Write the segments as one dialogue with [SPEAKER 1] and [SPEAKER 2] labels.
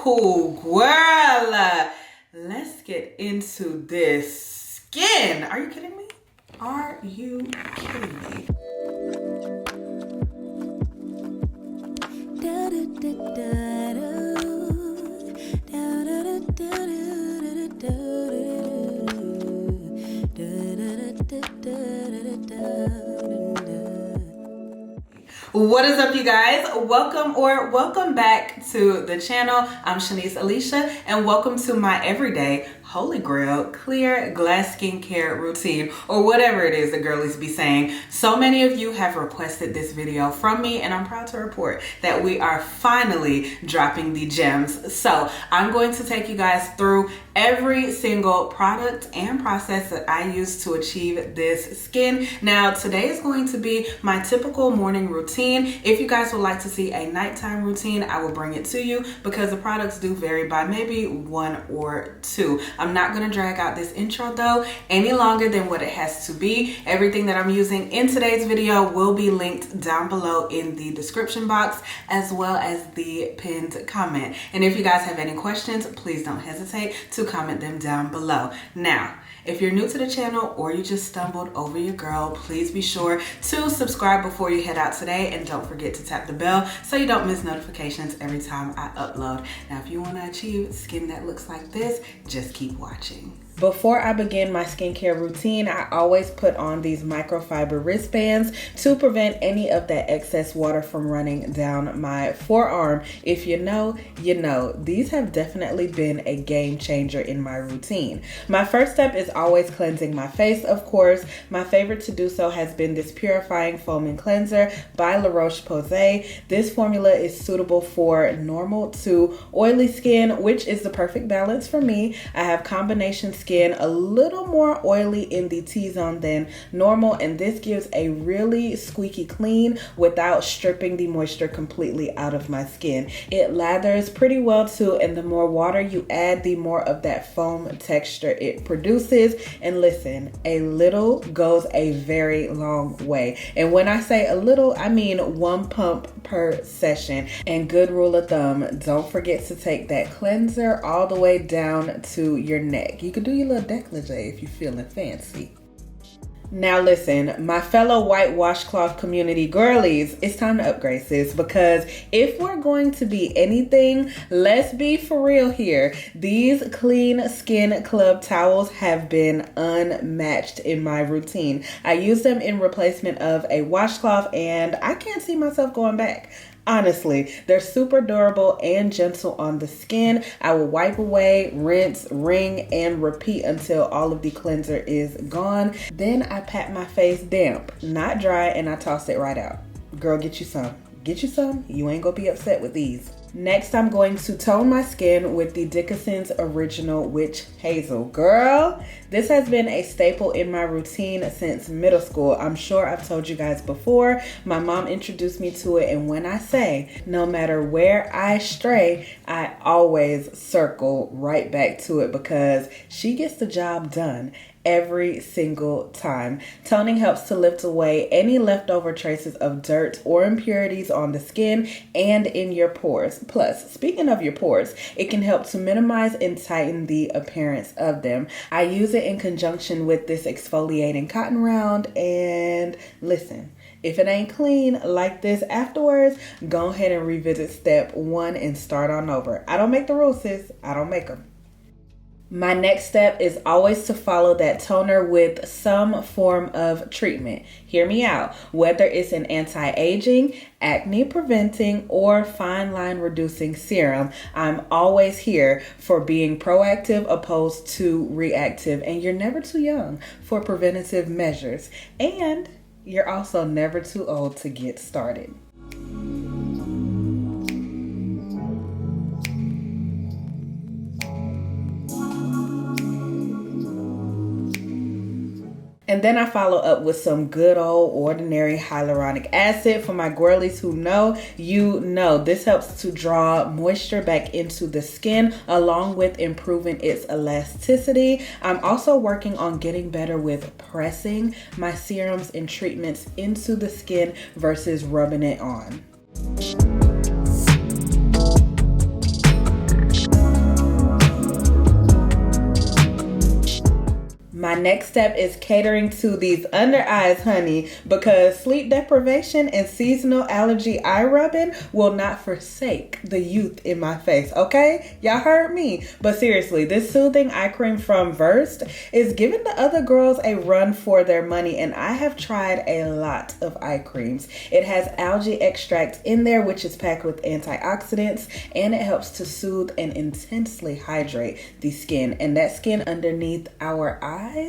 [SPEAKER 1] Girl, let's get into this skin. Are you kidding me? Are you kidding me? What is up, you guys? Welcome back to the channel. I'm Shanice.alisha, and welcome to my everyday holy grail clear glass skincare routine, or whatever it is the girlies be saying. So many of you have requested this video from me, and I'm proud to report that we are finally dropping the gems. So I'm going to take you guys through every single product and process that I use to achieve this skin. Now, today is going to be my typical morning routine. If you guys would like to see a nighttime routine, I will bring it to you because the products do vary by maybe 1 or 2. I'm not going to drag out this intro though any longer than what it has to be. Everything that I'm using in today's video will be linked down below in the description box, as well as the pinned comment. And if you guys have any questions, please don't hesitate to comment them down below. Now, if you're new to the channel or you just stumbled over your girl, please be sure to subscribe before you head out today, and don't forget to tap the bell so you don't miss notifications every time I upload. Now, if you want to achieve skin that looks like this, just keep watching. Before I begin my skincare routine, I always put on these microfiber wristbands to prevent any of that excess water from running down my forearm. If you know, you know. These have definitely been a game changer in my routine. My first step is always cleansing my face, of course. My favorite to do so has been this purifying foaming cleanser by La Roche-Posay. This formula is suitable for normal to oily skin, which is the perfect balance for me. I have combination skin, a little more oily in the T-zone than normal, and this gives a really squeaky clean without stripping the moisture completely out of my skin. It lathers pretty well too, and the more water you add, the more of that foam texture it produces. And listen, a little goes a very long way. And when I say a little, I mean 1 pump per session. And good rule of thumb, don't forget to take that cleanser all the way down to your neck. You could do your little décolleté if you're feeling fancy. Now listen, my fellow white washcloth community girlies, it's time to upgrade, sis, because if we're going to be anything, let's be for real here. These Clean Skin Club towels have been unmatched in my routine. I use them in replacement of a washcloth, and I can't see myself going back. Honestly, they're super durable and gentle on the skin. I will wipe away, rinse, wring, and repeat until all of the cleanser is gone. Then I pat my face damp, not dry, and I toss it right out. Girl, get you some. Get you some. You ain't gonna be upset with these. Next, I'm going to tone my skin with the Dickinson's Original Witch Hazel. Girl, this has been a staple in my routine since middle school. I'm sure I've told you guys before. My mom introduced me to it, and when I say no matter where I stray, I always circle right back to it because she gets the job done every single time. Toning helps to lift away any leftover traces of dirt or impurities on the skin and in your pores. Plus, speaking of your pores, it can help to minimize and tighten the appearance of them. I use it in conjunction with this exfoliating cotton round, and listen, if it ain't clean like this afterwards, go ahead and revisit step 1 and start on over. I don't make the rules, sis. I don't make them. My next step is always to follow that toner with some form of treatment. Hear me out. Whether it's an anti-aging, acne preventing, or fine line reducing serum, I'm always here for being proactive opposed to reactive. And you're never too young for preventative measures. And you're also never too old to get started. And then I follow up with some good old ordinary hyaluronic acid. For my girlies who know, you know. This helps to draw moisture back into the skin along with improving its elasticity. I'm also working on getting better with pressing my serums and treatments into the skin versus rubbing it on. My next step is catering to these under eyes, honey, because sleep deprivation and seasonal allergy eye rubbing will not forsake the youth in my face, okay? Y'all heard me. But seriously, this soothing eye cream from Versed is giving the other girls a run for their money, and I have tried a lot of eye creams. It has algae extract in there, which is packed with antioxidants, and it helps to soothe and intensely hydrate the skin. And that skin underneath our eyes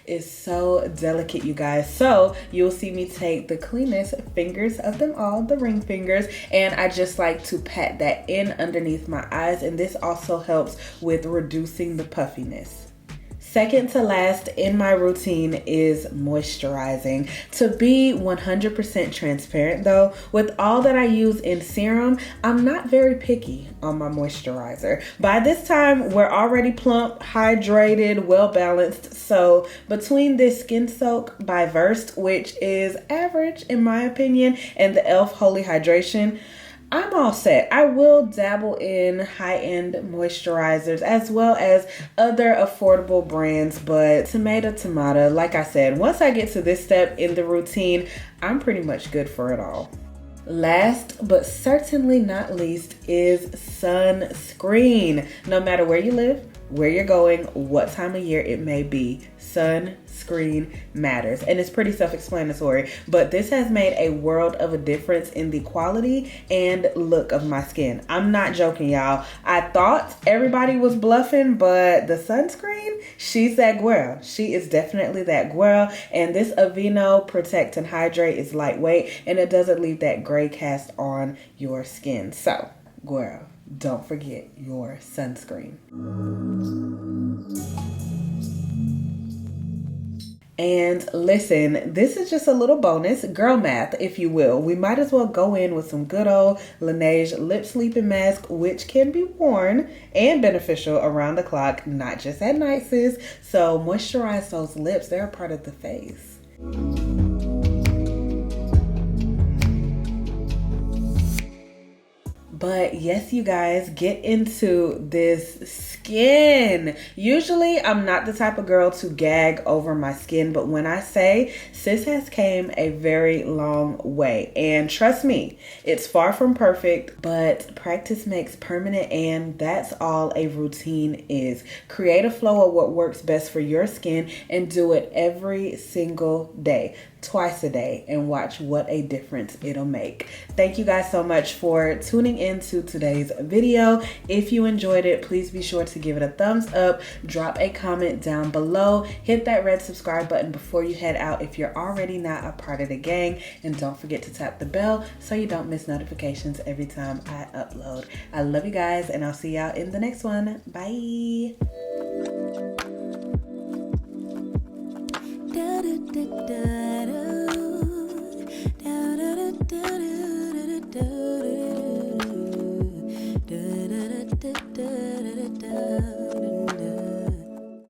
[SPEAKER 1] is so delicate, you guys. So you'll see me take the cleanest fingers of them all, the ring fingers, and I just like to pat that in underneath my eyes, and this also helps with reducing the puffiness. Second to last in my routine is moisturizing. To be 100% transparent though, with all that I use in serum, I'm not very picky on my moisturizer. By this time, we're already plump, hydrated, well balanced. So between this Skin Soak by Versed, which is average in my opinion, and the e.l.f. Holy Hydration, I'm all set. I will dabble in high-end moisturizers as well as other affordable brands, but tomato, like I said, once I get to this step in the routine, I'm pretty much good for it all. Last but certainly not least is sunscreen. No matter where you live, where you're going, what time of year it may be, sunscreen matters. And it's pretty self-explanatory, but this has made a world of a difference in the quality and look of my skin. I'm not joking, y'all. I thought everybody was bluffing, but the sunscreen, she's that girl. She is definitely that girl. And this Aveeno Protect and Hydrate is lightweight, and it doesn't leave that gray cast on your skin. So, girl, don't forget your sunscreen. And listen, this is just a little bonus, girl math, if you will. We might as well go in with some good old Laneige lip sleeping mask, which can be worn and beneficial around the clock, not just at night, sis. So moisturize those lips. They're a part of the face. But yes, you guys, get into this skin. Usually, I'm not the type of girl to gag over my skin, but when I say sis has came a very long way, and trust me, it's far from perfect, but practice makes permanent, and that's all a routine is. Create a flow of what works best for your skin and do it every single day. Twice a day, and watch what a difference it'll make. Thank you guys so much for tuning into today's video. If you enjoyed it, please be sure to give it a thumbs up, drop a comment down below, hit that red subscribe button before you head out if you're already not a part of the gang, and don't forget to tap the bell so you don't miss notifications every time I upload. I love you guys, and I'll see y'all in the next one. Bye. Da da da da da da da da da da da da da.